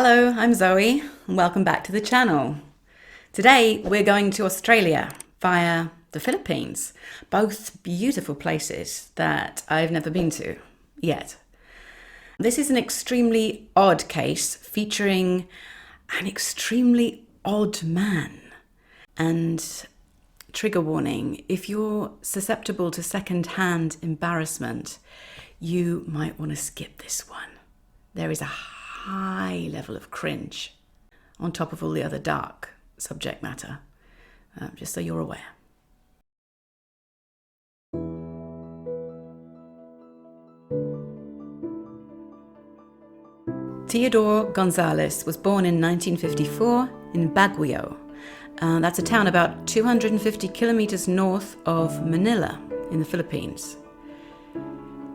Hello, I'm Zoe, and welcome back to the channel. Today we're going to Australia via the Philippines, both beautiful places that I've never been to yet. This is an extremely odd case featuring an extremely odd man. And trigger warning, if you're susceptible to second-hand embarrassment, you might want to skip this one. There is a high level of cringe on top of all the other dark subject matter, just so you're aware. Theodore Gonzales was born in 1954 in Baguio. That's a town about 250 kilometers north of Manila in the Philippines.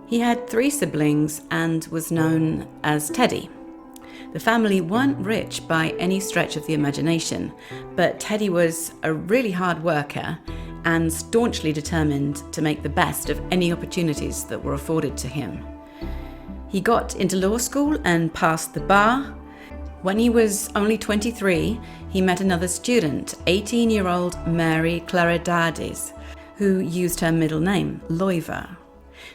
He had 3 siblings and was known as Teddy. The family weren't rich by any stretch of the imagination, but Teddy was a really hard worker and staunchly determined to make the best of any opportunities that were afforded to him. He got into law school and passed the bar. When he was only 23, he met another student, 18-year-old Mary Claridades, who used her middle name, Loiva.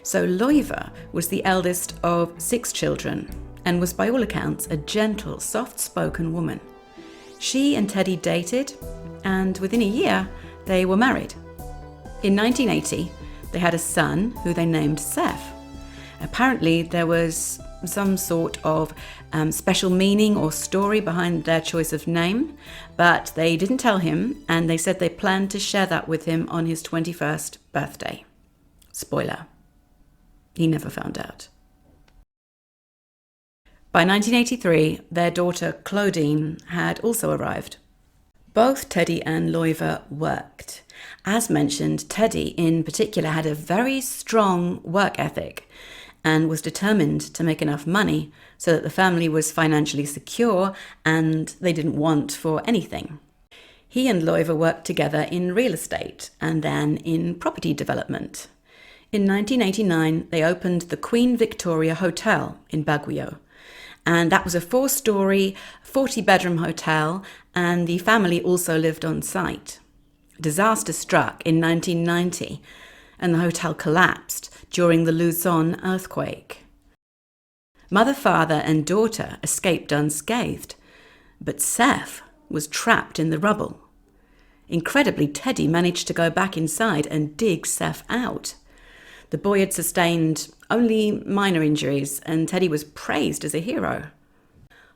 So Loiva was the eldest of 6 children and was by all accounts a gentle, soft-spoken woman. She and Teddy dated, and within a year they were married. In 1980, they had a son who they named Sef. Apparently there was some sort of special meaning or story behind their choice of name, but they didn't tell him, and they said they planned to share that with him on his 21st birthday. Spoiler, he never found out. By 1983, their daughter Claudine had also arrived. Both Teddy and Loiva worked. As mentioned, Teddy in particular had a very strong work ethic and was determined to make enough money so that the family was financially secure and they didn't want for anything. He and Loiva worked together in real estate and then in property development. In 1989, they opened the Queen Victoria Hotel in Baguio. And that was a 4-story, 40-bedroom hotel, and the family also lived on site. Disaster struck in 1990, and the hotel collapsed during the Luzon earthquake. Mother, father, and daughter escaped unscathed, but Sef was trapped in the rubble. Incredibly, Teddy managed to go back inside and dig Sef out. The boy had sustained only minor injuries, and Teddy was praised as a hero.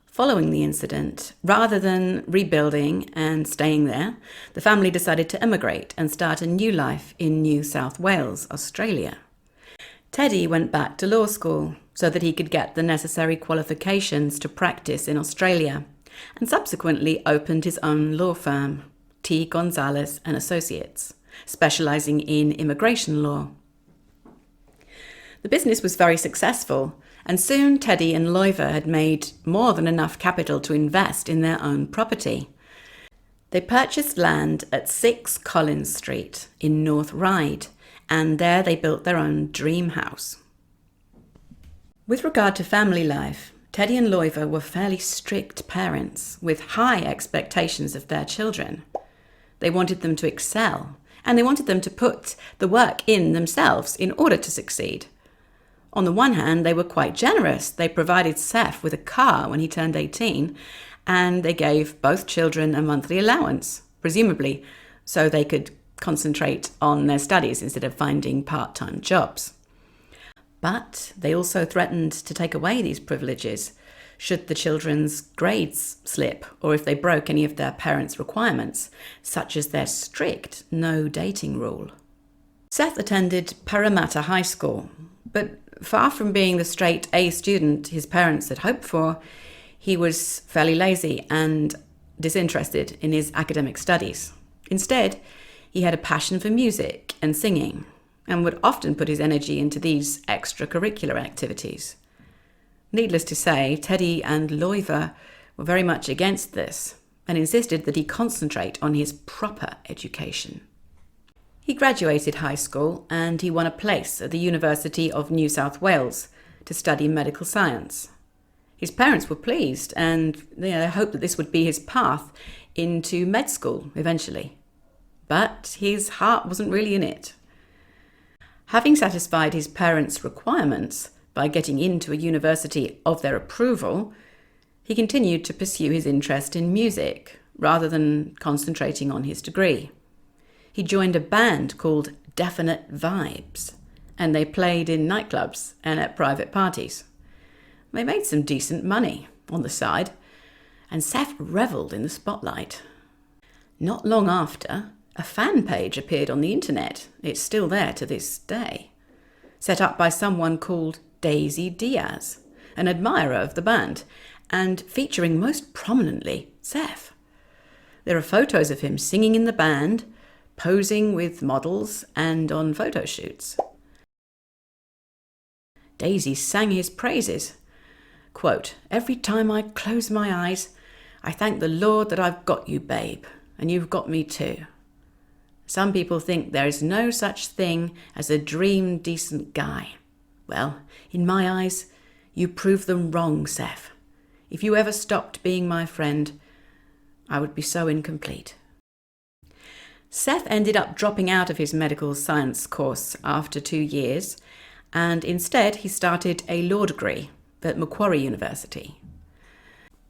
Following the incident, rather than rebuilding and staying there, the family decided to emigrate and start a new life in New South Wales, Australia. Teddy went back to law school so that he could get the necessary qualifications to practice in Australia, and subsequently opened his own law firm, T. Gonzales and Associates, specializing in immigration law. The business was very successful, and soon Teddy and Loiva had made more than enough capital to invest in their own property. They purchased land at 6 Collins Street in North Ryde, and there they built their own dream house. With regard to family life, Teddy and Loiva were fairly strict parents with high expectations of their children. They wanted them to excel, and they wanted them to put the work in themselves in order to succeed. On the one hand, they were quite generous. They provided Sef with a car when he turned 18, and they gave both children a monthly allowance, presumably so they could concentrate on their studies instead of finding part-time jobs. But they also threatened to take away these privileges should the children's grades slip or if they broke any of their parents' requirements, such as their strict no dating rule. Seth attended Parramatta High School, but far from being the straight A student his parents had hoped for, he was fairly lazy and disinterested in his academic studies. Instead, he had a passion for music and singing, and would often put his energy into these extracurricular activities. Needless to say, Teddy and Loiva were very much against this, and insisted that he concentrate on his proper education. He graduated high school and he won a place at the University of New South Wales to study medical science. His parents were pleased, and they hoped that this would be his path into med school eventually. But his heart wasn't really in it. Having satisfied his parents' requirements by getting into a university of their approval, he continued to pursue his interest in music rather than concentrating on his degree. He joined a band called Definite Vibes, and they played in nightclubs and at private parties. They made some decent money on the side, and Sef revelled in the spotlight. Not long after, a fan page appeared on the internet. It's still there to this day. Set up by someone called Daisy Diaz, an admirer of the band, and featuring most prominently Sef. There are photos of him singing in the band, posing with models, and on photo shoots. Daisy sang his praises. Quote, "Every time I close my eyes, I thank the Lord that I've got you, babe, and you've got me too. Some people think there is no such thing as a dream decent guy. Well, in my eyes, you prove them wrong, Sef. If you ever stopped being my friend, I would be so incomplete." Sef ended up dropping out of his medical science course after 2 years, and instead he started a law degree at Macquarie University.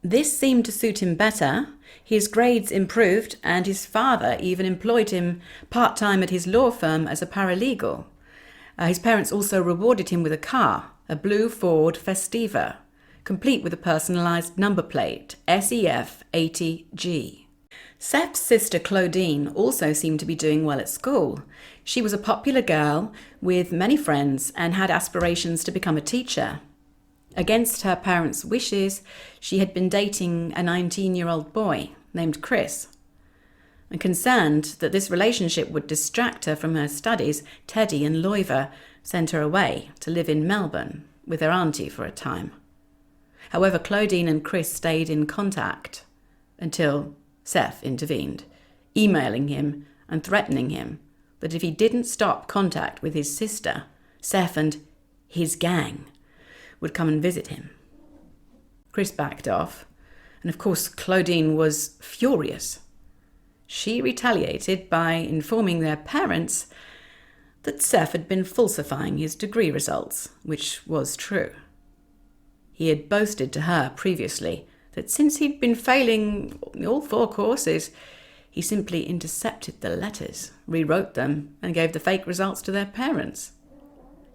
This seemed to suit him better. His grades improved, and his father even employed him part-time at his law firm as a paralegal. His parents also rewarded him with a car, a blue Ford Festiva, complete with a personalised number plate, SEF 80G. Sef's sister Claudine also seemed to be doing well at school. She was a popular girl with many friends and had aspirations to become a teacher. Against her parents' wishes, she had been dating a 19-year-old boy named Chris. And concerned that this relationship would distract her from her studies, Teddy and Loiva sent her away to live in Melbourne with her auntie for a time. However, Claudine and Chris stayed in contact until Sef intervened, emailing him and threatening him that if he didn't stop contact with his sister, Sef and his gang would come and visit him. Chris backed off, and of course Claudine was furious. She retaliated by informing their parents that Sef had been falsifying his degree results, which was true. He had boasted to her previously that since he'd been failing all 4 courses, he simply intercepted the letters, rewrote them, and gave the fake results to their parents.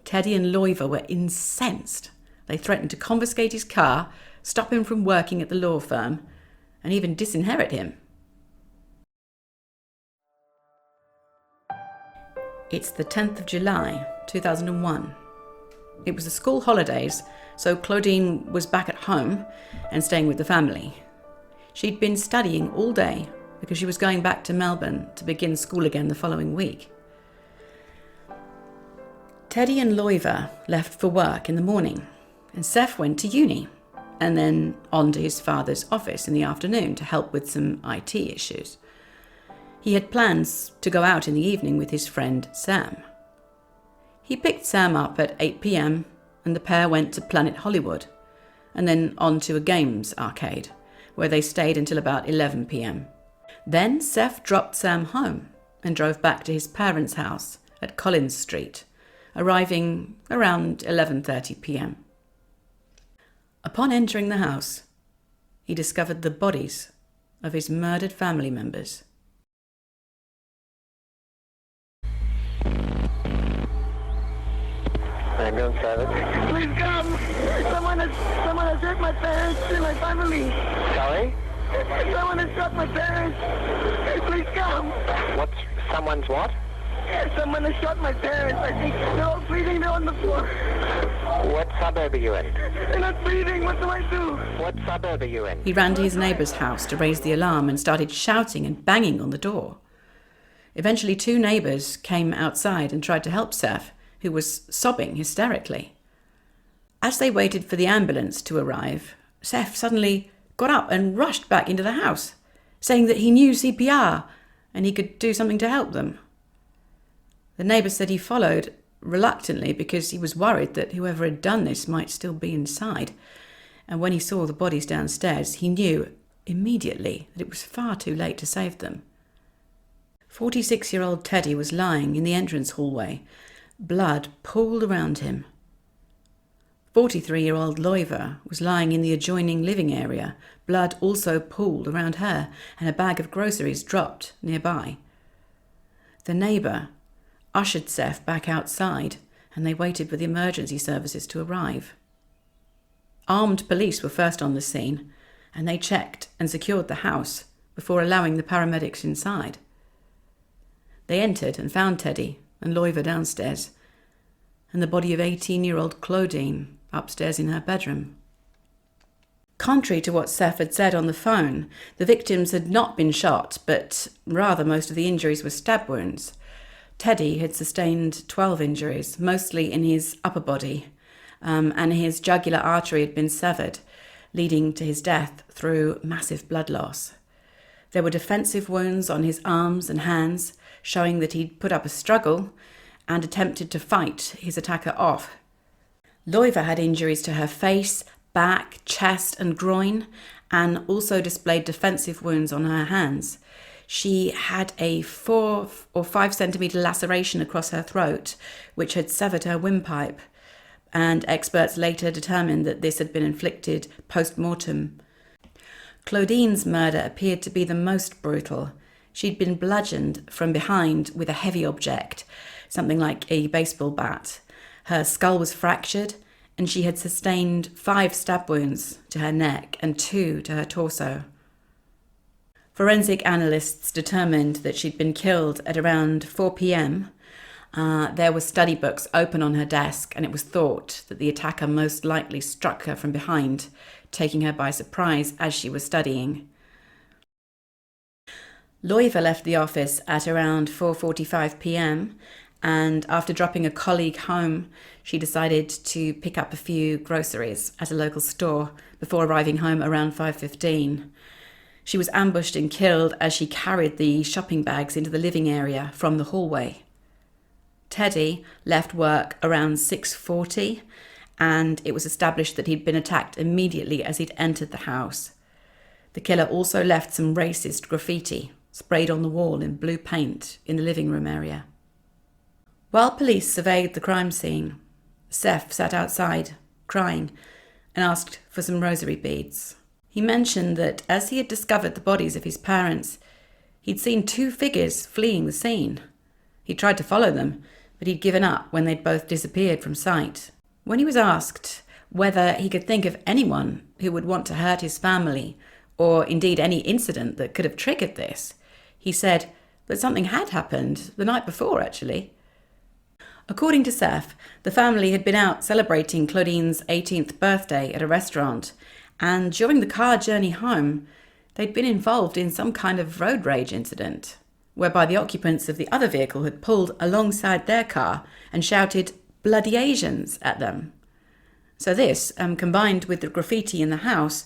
Teddy and Loiva were incensed. They threatened to confiscate his car, stop him from working at the law firm, and even disinherit him. It's the 10th of July, 2001. It was the school holidays, so Claudine was back at home and staying with the family. She'd been studying all day because she was going back to Melbourne to begin school again the following week. Teddy and Loiva left for work in the morning, and Sef went to uni, and then on to his father's office in the afternoon to help with some IT issues. He had plans to go out in the evening with his friend Sam. He picked Sam up at 8 p.m, and the pair went to Planet Hollywood, and then on to a games arcade, where they stayed until about 11 p.m. Then Sef dropped Sam home and drove back to his parents' house at Collins Street, arriving around 11:30 p.m. Upon entering the house, he discovered the bodies of his murdered family members. Gonzales. Please come! Someone has hurt my parents and my family. Sorry? Someone has shot my parents. Please come! What's someone's what? Someone has shot my parents. I think they're all bleeding. They're on the floor. What suburb are you in? They're not breathing. What do I do? What suburb are you in? He ran to his neighbour's house to raise the alarm and started shouting and banging on the door. Eventually 2 neighbours came outside and tried to help Sef, who was sobbing hysterically. As they waited for the ambulance to arrive, Sef suddenly got up and rushed back into the house, saying that he knew CPR and he could do something to help them. The neighbour said he followed reluctantly because he was worried that whoever had done this might still be inside, and when he saw the bodies downstairs, he knew immediately that it was far too late to save them. 46-year-old Teddy was lying in the entrance hallway, blood pooled around him. 43-year-old Loiva was lying in the adjoining living area, blood also pooled around her, and a bag of groceries dropped nearby. The neighbour ushered Sef back outside, and they waited for the emergency services to arrive. Armed police were first on the scene, and they checked and secured the house before allowing the paramedics inside. They entered and found Teddy and Loiva downstairs, and the body of 18-year-old Claudine upstairs in her bedroom. Contrary to what Sef had said on the phone, the victims had not been shot, but rather most of the injuries were stab wounds. Teddy had sustained 12 injuries, mostly in his upper body, and his jugular artery had been severed, leading to his death through massive blood loss. There were defensive wounds on his arms and hands, showing that he'd put up a struggle and attempted to fight his attacker off. Loiva had injuries to her face, back, chest and groin, and also displayed defensive wounds on her hands. She had a 4 or 5 centimetre laceration across her throat, which had severed her windpipe, and experts later determined that this had been inflicted post-mortem. Claudine's murder appeared to be the most brutal. She'd been bludgeoned from behind with a heavy object, something like a baseball bat. Her skull was fractured, and she had sustained 5 stab wounds to her neck and 2 to her torso. Forensic analysts determined that she'd been killed at around 4 p.m. There were study books open on her desk, and it was thought that the attacker most likely struck her from behind, taking her by surprise as she was studying. Loiva left the office at around 4:45 p.m, and after dropping a colleague home, she decided to pick up a few groceries at a local store before arriving home around 5:15. She was ambushed and killed as she carried the shopping bags into the living area from the hallway. Teddy left work around 6:40, and it was established that he'd been attacked immediately as he'd entered the house. The killer also left some racist graffiti sprayed on the wall in blue paint in the living room area. While police surveyed the crime scene, Sef sat outside, crying, and asked for some rosary beads. He mentioned that as he had discovered the bodies of his parents, he'd seen 2 figures fleeing the scene. He tried to follow them, but he'd given up when they'd both disappeared from sight. When he was asked whether he could think of anyone who would want to hurt his family, or indeed any incident that could have triggered this, he said that something had happened the night before, actually. According to Sef, the family had been out celebrating Claudine's 18th birthday at a restaurant, and during the car journey home, they'd been involved in some kind of road rage incident, whereby the occupants of the other vehicle had pulled alongside their car and shouted "bloody Asians" at them. So this, combined with the graffiti in the house,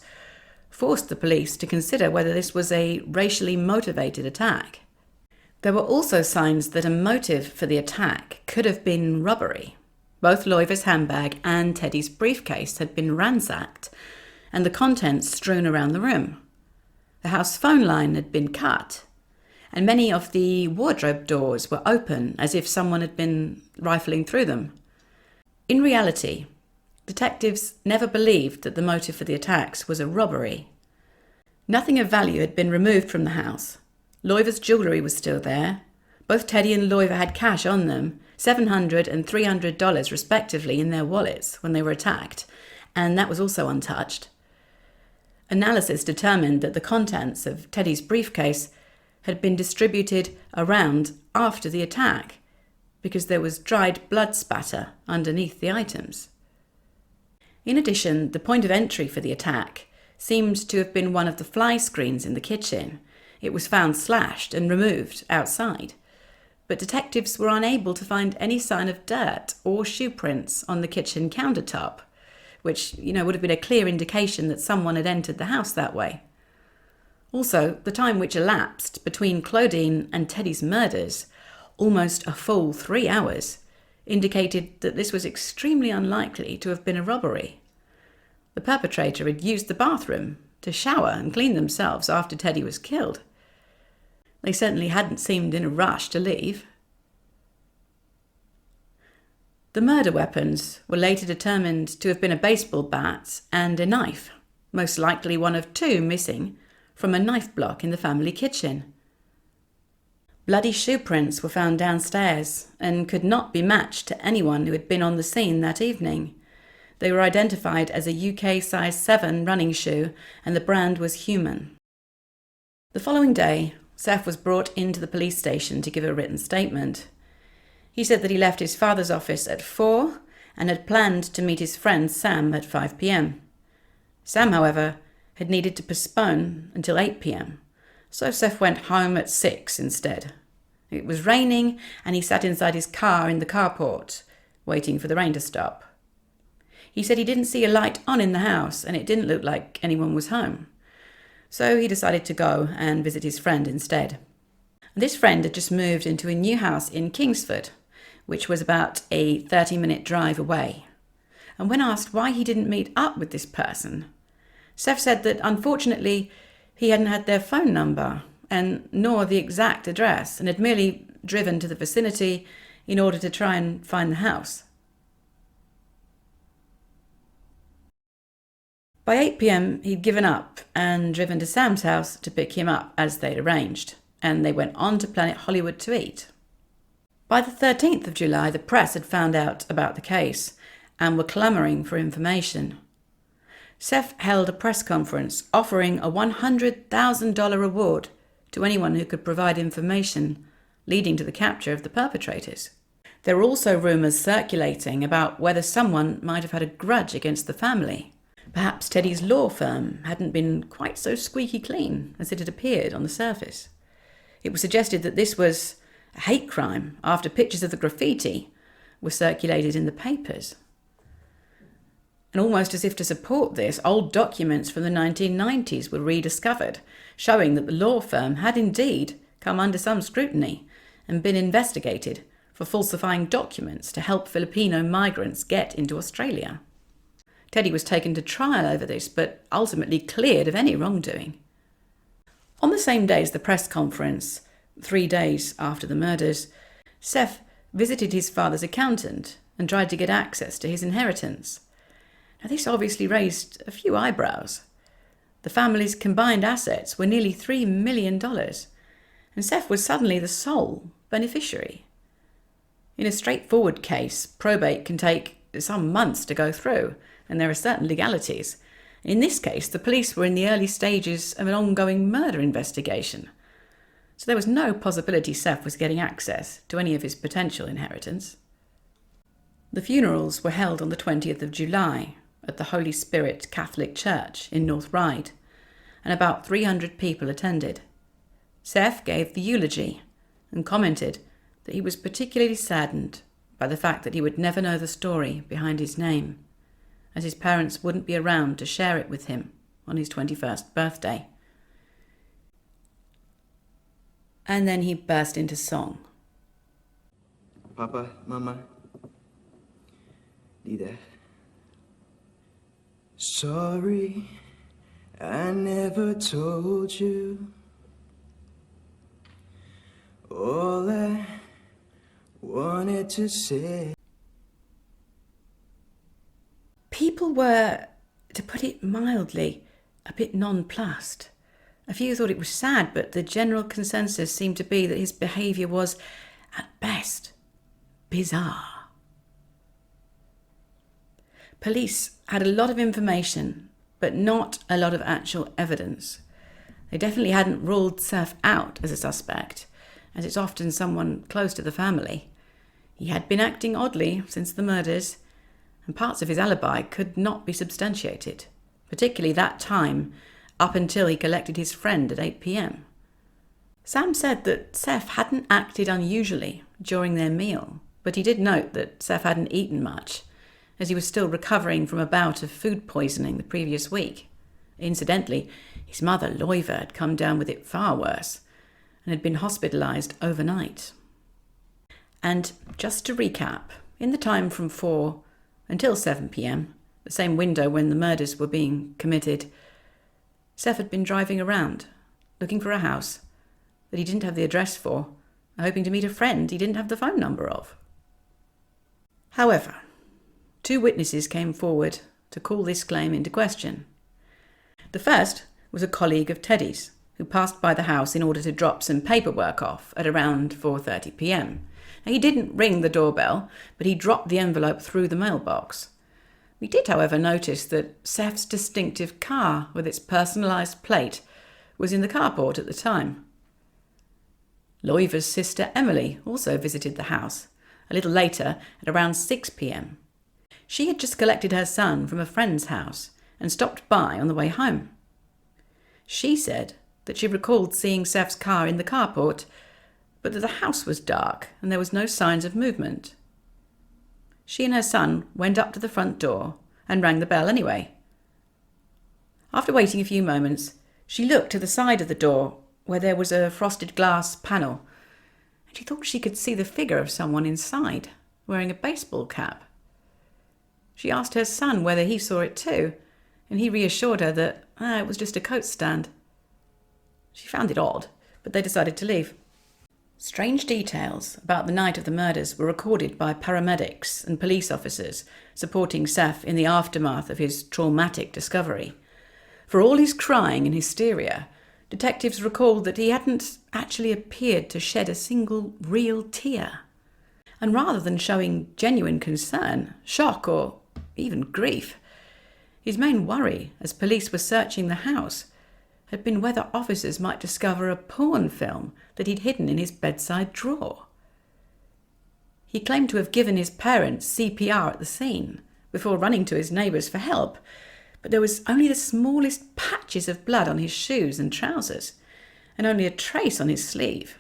forced the police to consider whether this was a racially motivated attack. There were also signs that a motive for the attack could have been robbery. Both Loiva's handbag and Teddy's briefcase had been ransacked, and the contents strewn around the room. The house phone line had been cut, and many of the wardrobe doors were open as if someone had been rifling through them. In reality, detectives never believed that the motive for the attacks was a robbery. Nothing of value had been removed from the house. Loiva's jewellery was still there. Both Teddy and Loiva had cash on them, $700 and $300 respectively, in their wallets when they were attacked, and that was also untouched. Analysis determined that the contents of Teddy's briefcase had been distributed around after the attack because there was dried blood spatter underneath the items. In addition, the point of entry for the attack seemed to have been one of the fly screens in the kitchen. It was found slashed and removed outside, but detectives were unable to find any sign of dirt or shoe prints on the kitchen countertop, which, would have been a clear indication that someone had entered the house that way. Also, the time which elapsed between Claudine and Teddy's murders, almost a full 3 hours, indicated that this was extremely unlikely to have been a robbery. the perpetrator had used the bathroom to shower and clean themselves after Teddy was killed. They certainly hadn't seemed in a rush to leave. The murder weapons were later determined to have been a baseball bat and a knife, most likely one of two missing from a knife block in the family kitchen. Bloody shoe prints were found downstairs and could not be matched to anyone who had been on the scene that evening. They were identified as a UK size 7 running shoe and the brand was Human. The following day, Sef was brought into the police station to give a written statement. He said that he left his father's office at 4 and had planned to meet his friend Sam at 5 p.m. Sam, however, had needed to postpone until 8 p.m, so Sef went home at 6 instead. It was raining and he sat inside his car in the carport, waiting for the rain to stop. He said he didn't see a light on in the house and it didn't look like anyone was home. So he decided to go and visit his friend instead. This friend had just moved into a new house in Kingsford, which was about a 30-minute drive away. And when asked why he didn't meet up with this person, Sef said that unfortunately he hadn't had their phone number and nor the exact address and had merely driven to the vicinity in order to try and find the house. By 8 p.m, he'd given up and driven to Sam's house to pick him up as they'd arranged, and they went on to Planet Hollywood to eat. By the 13th of July, the press had found out about the case and were clamouring for information. Sef held a press conference offering a $100,000 reward to anyone who could provide information leading to the capture of the perpetrators. There were also rumours circulating about whether someone might have had a grudge against the family. Perhaps Teddy's law firm hadn't been quite so squeaky clean as it had appeared on the surface. It was suggested that this was a hate crime after pictures of the graffiti were circulated in the papers. And almost as if to support this, old documents from the 1990s were rediscovered, showing that the law firm had indeed come under some scrutiny and been investigated for falsifying documents to help Filipino migrants get into Australia. Teddy was taken to trial over this, but ultimately cleared of any wrongdoing. On the same day as the press conference, 3 days after the murders, Sef visited his father's accountant and tried to get access to his inheritance. Now, this obviously raised a few eyebrows. The family's combined assets were nearly $3 million, and Sef was suddenly the sole beneficiary. In a straightforward case, probate can take some months to go through, and there are certain legalities. In this case, the police were in the early stages of an ongoing murder investigation, so there was no possibility Sef was getting access to any of his potential inheritance. The funerals were held on the 20th of July at the Holy Spirit Catholic Church in North Ryde, and about 300 people attended. Sef gave the eulogy and commented that he was particularly saddened by the fact that he would never know the story behind his name, as his parents wouldn't be around to share it with him on his 21st birthday. And then he burst into song. Papa, Mama, Dida. Sorry, I never told you all I wanted to say. People were, to put it mildly, a bit nonplussed. A few thought it was sad, but the general consensus seemed to be that his behaviour was, at best, bizarre. Police had a lot of information, but not a lot of actual evidence. They definitely hadn't ruled Sef out as a suspect, as it's often someone close to the family. He had been acting oddly since the murders, and parts of his alibi could not be substantiated, particularly that time up until he collected his friend at 8 p.m. Sam said that Sef hadn't acted unusually during their meal, but he did note that Sef hadn't eaten much, as he was still recovering from a bout of food poisoning the previous week. Incidentally, his mother, Loiva, had come down with it far worse and had been hospitalised overnight. And just to recap, in the time from 4 until 7 p.m, the same window when the murders were being committed. Sef had been driving around, looking for a house that he didn't have the address for, hoping to meet a friend he didn't have the phone number of. However, 2 witnesses came forward to call this claim into question. The first was a colleague of Teddy's, who passed by the house in order to drop some paperwork off at around 4:30 p.m. Now, he didn't ring the doorbell, but he dropped the envelope through the mailbox. We did, however, notice that Sef's distinctive car with its personalised plate was in the carport at the time. Loiva's sister Emily also visited the house a little later at around 6 p.m. She had just collected her son from a friend's house and stopped by on the way home. She said that she recalled seeing Sef's car in the carport, but that the house was dark and there was no signs of movement. She and her son went up to the front door and rang the bell anyway. After waiting a few moments, she looked to the side of the door where there was a frosted glass panel, and she thought she could see the figure of someone inside, wearing a baseball cap. She asked her son whether he saw it too, and he reassured her that it was just a coat stand. She found it odd, but they decided to leave. Strange details about the night of the murders were recorded by paramedics and police officers supporting Sef in the aftermath of his traumatic discovery. For all his crying and hysteria, detectives recalled that he hadn't actually appeared to shed a single real tear. And rather than showing genuine concern, shock, or even grief, his main worry as police were searching the house had been whether officers might discover a porn film that he'd hidden in his bedside drawer. He claimed to have given his parents CPR at the scene before running to his neighbours for help, but there was only the smallest patches of blood on his shoes and trousers, and only a trace on his sleeve.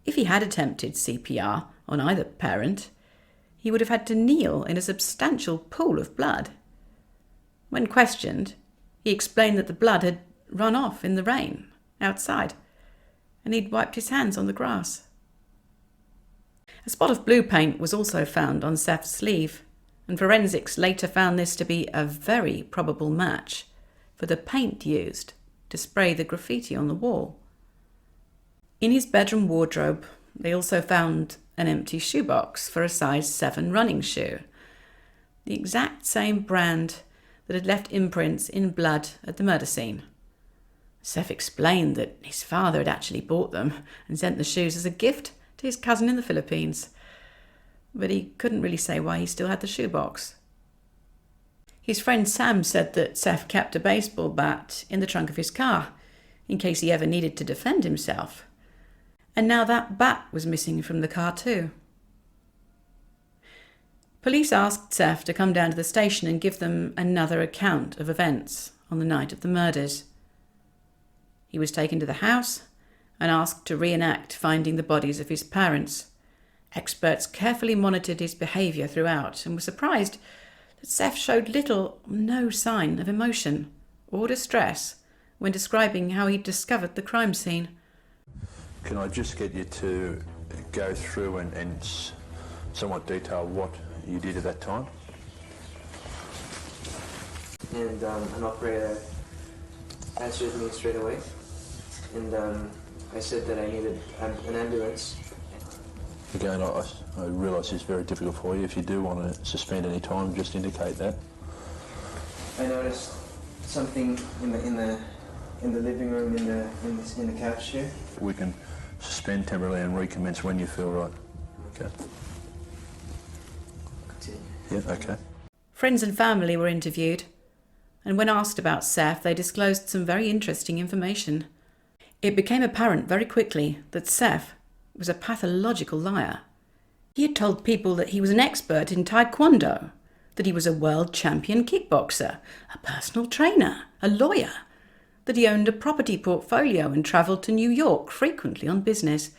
If he had attempted CPR on either parent, he would have had to kneel in a substantial pool of blood. When questioned, he explained that the blood had run off in the rain outside, and he'd wiped his hands on the grass. A spot of blue paint was also found on Sef's sleeve, and forensics later found this to be a very probable match for the paint used to spray the graffiti on the wall. In his bedroom wardrobe, they also found an empty shoebox for a size 7 running shoe, the exact same brand that had left imprints in blood at the murder scene. Sef explained that his father had actually bought them and sent the shoes as a gift to his cousin in the Philippines, but he couldn't really say why he still had the shoebox. His friend Sam said that Sef kept a baseball bat in the trunk of his car in case he ever needed to defend himself, and now that bat was missing from the car too. Police asked Sef to come down to the station and give them another account of events on the night of the murders. He was taken to the house and asked to reenact finding the bodies of his parents. Experts carefully monitored his behaviour throughout and were surprised that Sef showed little or no sign of emotion or distress when describing how he discovered the crime scene. Can I just get you to go through and somewhat detail what you did at that time? And an operator answered me straight away, and I said that I needed an ambulance. Again, I realise it's very difficult for you. If you do want to suspend any time, just indicate that. I noticed something in the living room in the couch here. We can suspend temporarily and recommence when you feel right. Okay. Continue. Yeah, okay. Friends and family were interviewed, and when asked about Sef, they disclosed some very interesting information. It became apparent very quickly that Sef was a pathological liar. He had told people that he was an expert in taekwondo, that he was a world champion kickboxer, a personal trainer, a lawyer, that he owned a property portfolio and travelled to New York frequently on business.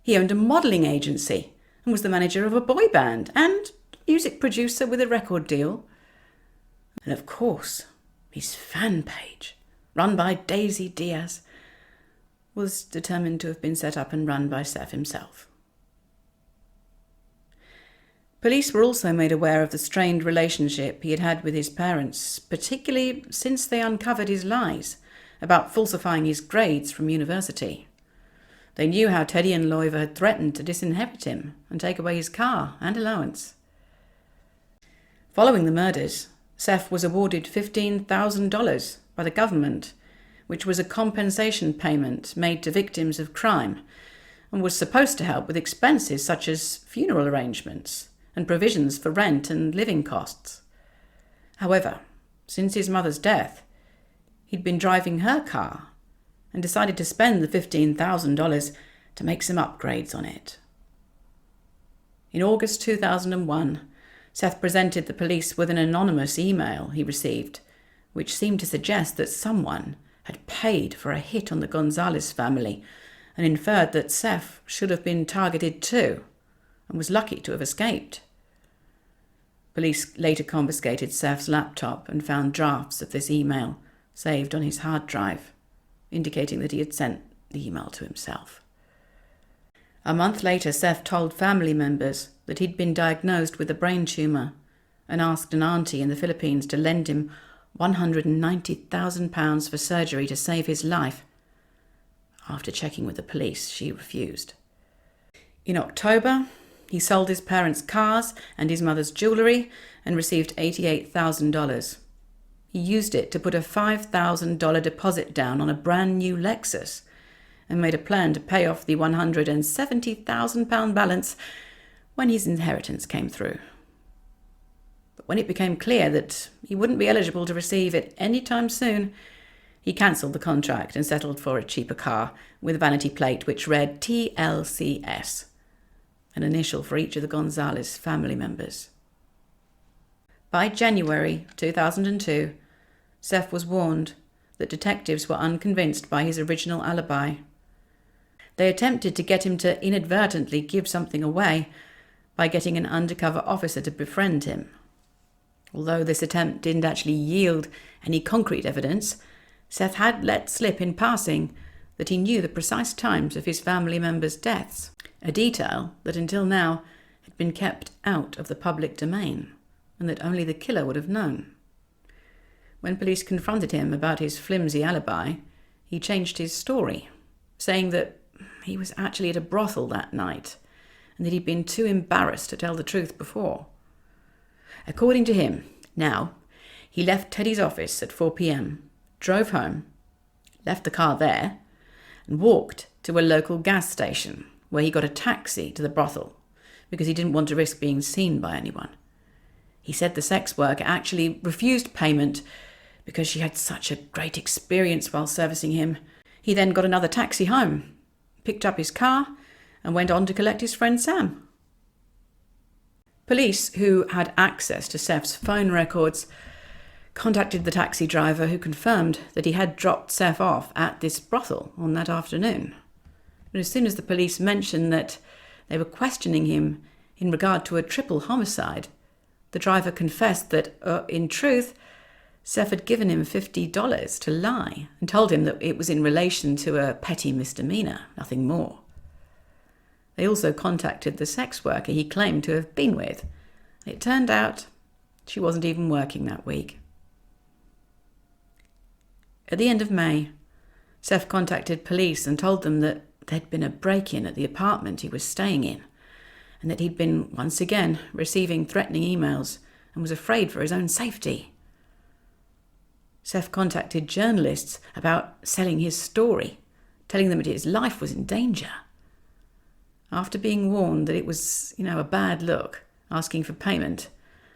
He owned a modelling agency and was the manager of a boy band and music producer with a record deal. And of course, his fan page, run by Daisy Diaz, was determined to have been set up and run by Sef himself. Police were also made aware of the strained relationship he had had with his parents, particularly since they uncovered his lies about falsifying his grades from university. They knew how Teddy and Loiva had threatened to disinherit him and take away his car and allowance. Following the murders, Sef was awarded $15,000 by the government, which was a compensation payment made to victims of crime and was supposed to help with expenses such as funeral arrangements and provisions for rent and living costs. However, since his mother's death, he'd been driving her car and decided to spend the $15,000 to make some upgrades on it. In August 2001, Seth presented the police with an anonymous email he received, which seemed to suggest that someone had paid for a hit on the Gonzales family and inferred that Sef should have been targeted too and was lucky to have escaped. Police later confiscated Sef's laptop and found drafts of this email saved on his hard drive, indicating that he had sent the email to himself. A month later, Sef told family members that he'd been diagnosed with a brain tumour and asked an auntie in the Philippines to lend him £190,000 for surgery to save his life. After checking with the police, she refused. In October, he sold his parents' cars and his mother's jewellery and received $88,000. He used it to put a $5,000 deposit down on a brand new Lexus and made a plan to pay off the £170,000 balance when his inheritance came through. But when it became clear that he wouldn't be eligible to receive it any time soon, he cancelled the contract and settled for a cheaper car with a vanity plate which read TLCS, an initial for each of the Gonzales family members. By January 2002, Sef was warned that detectives were unconvinced by his original alibi. They attempted to get him to inadvertently give something away by getting an undercover officer to befriend him. Although this attempt didn't actually yield any concrete evidence, Seth had let slip in passing that he knew the precise times of his family members' deaths, a detail that until now had been kept out of the public domain, and that only the killer would have known. When police confronted him about his flimsy alibi, he changed his story, saying that he was actually at a brothel that night and that he'd been too embarrassed to tell the truth before. According to him, now, he left Teddy's office at 4 p.m, drove home, left the car there, and walked to a local gas station where he got a taxi to the brothel because he didn't want to risk being seen by anyone. He said the sex worker actually refused payment because she had such a great experience while servicing him. He then got another taxi home, picked up his car, and went on to collect his friend Sam. Police, who had access to Sef's phone records, contacted the taxi driver, who confirmed that he had dropped Sef off at this brothel on that afternoon. But as soon as the police mentioned that they were questioning him in regard to a triple homicide, the driver confessed that, in truth, Sef had given him $50 to lie and told him that it was in relation to a petty misdemeanor, nothing more. They also contacted the sex worker he claimed to have been with. It turned out she wasn't even working that week. At the end of May, Sef contacted police and told them that there'd been a break-in at the apartment he was staying in, and that he'd been, once again, receiving threatening emails and was afraid for his own safety. Sef contacted journalists about selling his story, telling them that his life was in danger. After being warned that it was, a bad look, asking for payment,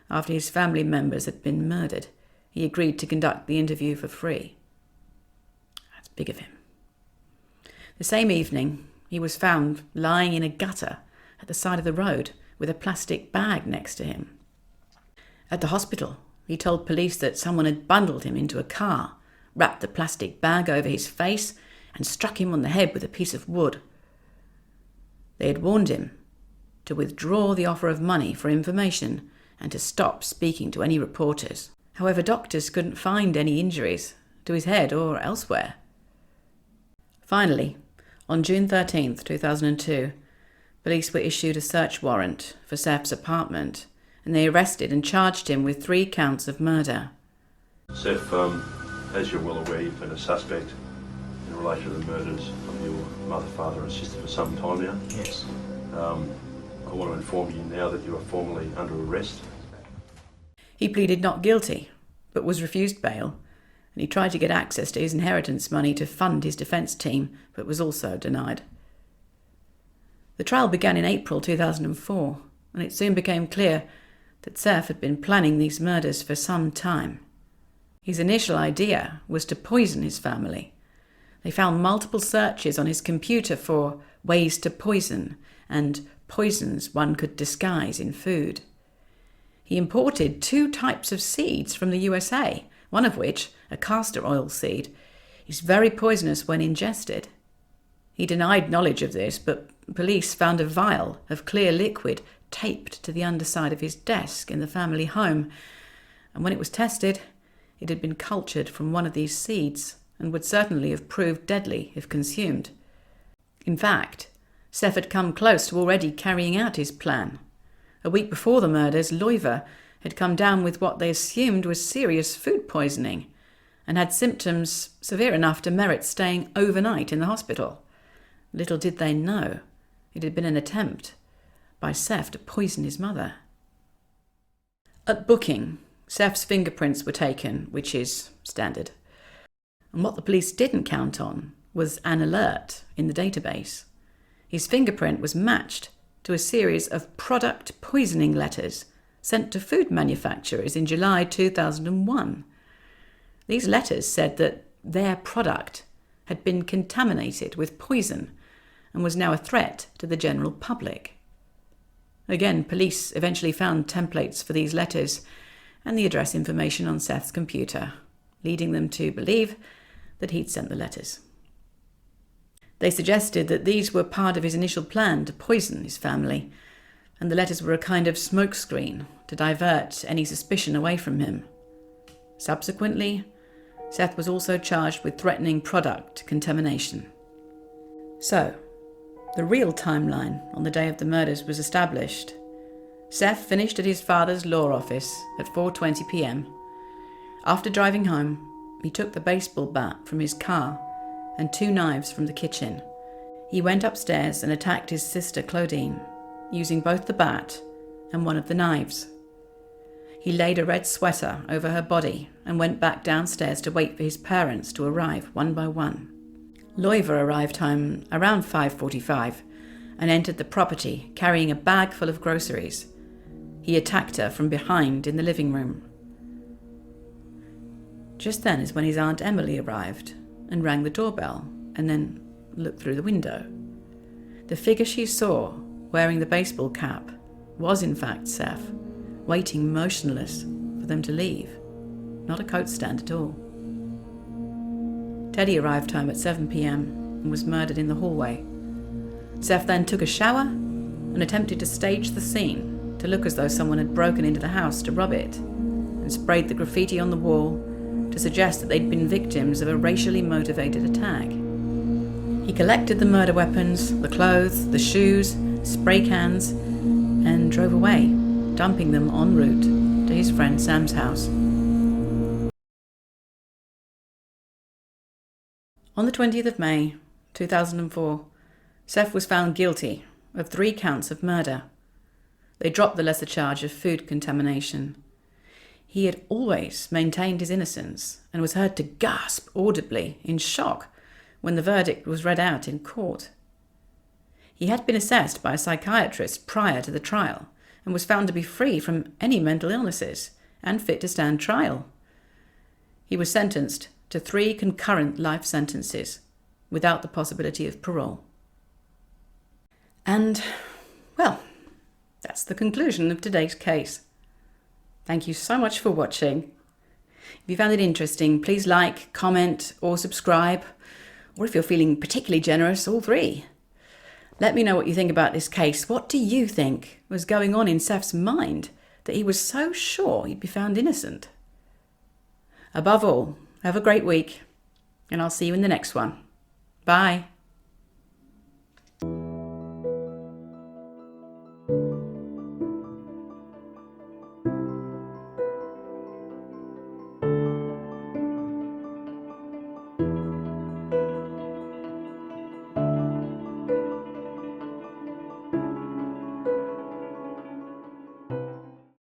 after his family members had been murdered, he agreed to conduct the interview for free. That's big of him. The same evening, he was found lying in a gutter at the side of the road with a plastic bag next to him. At the hospital, he told police that someone had bundled him into a car, wrapped the plastic bag over his face, and struck him on the head with a piece of wood. They had warned him to withdraw the offer of money for information and to stop speaking to any reporters. However, doctors couldn't find any injuries to his head or elsewhere. Finally, on June 13th, 2002, Police were issued a search warrant for Sef's apartment, and they arrested and charged him with 3 counts of murder. Sef, as you're well aware, you've been a suspect in relation to the murders of your mother, father and sister for some time now. Yes. I want to inform you now that you are formally under arrest. He pleaded not guilty, but was refused bail, and he tried to get access to his inheritance money to fund his defence team, but was also denied. The trial began in April 2004, and it soon became clear that Sef had been planning these murders for some time. His initial idea was to poison his family. They found multiple searches on his computer for ways to poison and poisons one could disguise in food. He imported 2 types of seeds from the USA, one of which, a castor oil seed, is very poisonous when ingested. He denied knowledge of this, but police found a vial of clear liquid taped to the underside of his desk in the family home, and when it was tested, it had been cultured from one of these seeds and would certainly have proved deadly if consumed. In fact, Sef had come close to already carrying out his plan. A week before the murders, Loiva had come down with what they assumed was serious food poisoning and had symptoms severe enough to merit staying overnight in the hospital. Little did they know it had been an attempt by Sef to poison his mother. At booking, Sef's fingerprints were taken, which is standard. And what the police didn't count on was an alert in the database. His fingerprint was matched to a series of product poisoning letters sent to food manufacturers in July 2001. These letters said that their product had been contaminated with poison and was now a threat to the general public. Again, police eventually found templates for these letters and the address information on Sef's computer, leading them to believe that he'd sent the letters. They suggested that these were part of his initial plan to poison his family, and the letters were a kind of smokescreen to divert any suspicion away from him. Subsequently, Sef was also charged with threatening product contamination. So, the real timeline on the day of the murders was established. Sef finished at his father's law office at 4:20 p.m. After driving home, he took the baseball bat from his car and 2 knives from the kitchen. He went upstairs and attacked his sister Claudine, using both the bat and one of the knives. He laid a red sweater over her body and went back downstairs to wait for his parents to arrive one by one. Loiva arrived home around 5:45 and entered the property carrying a bag full of groceries. He attacked her from behind in the living room. Just then is when his Aunt Emily arrived and rang the doorbell and then looked through the window. The figure she saw, wearing the baseball cap, was in fact Sef, waiting motionless for them to leave. Not a coat stand at all. Teddy arrived home at 7 p.m. and was murdered in the hallway. Sef then took a shower and attempted to stage the scene to look as though someone had broken into the house to rob it, and sprayed the graffiti on the wall to suggest that they'd been victims of a racially motivated attack. He collected the murder weapons, the clothes, the shoes, spray cans, and drove away, dumping them en route to his friend Sam's house. On the 20th of May, 2004, Sef was found guilty of 3 counts of murder. They dropped the lesser charge of food contamination. He had always maintained his innocence and was heard to gasp audibly in shock when the verdict was read out in court. He had been assessed by a psychiatrist prior to the trial and was found to be free from any mental illnesses and fit to stand trial. He was sentenced to 3 concurrent life sentences without the possibility of parole. And, well, that's the conclusion of today's case. Thank you so much for watching. If you found it interesting, please like, comment, or subscribe, or if you're feeling particularly generous, all 3. Let me know what you think about this case. What do you think was going on in Sef's mind that he was so sure he'd be found innocent? Above all, have a great week, and I'll see you in the next one. Bye.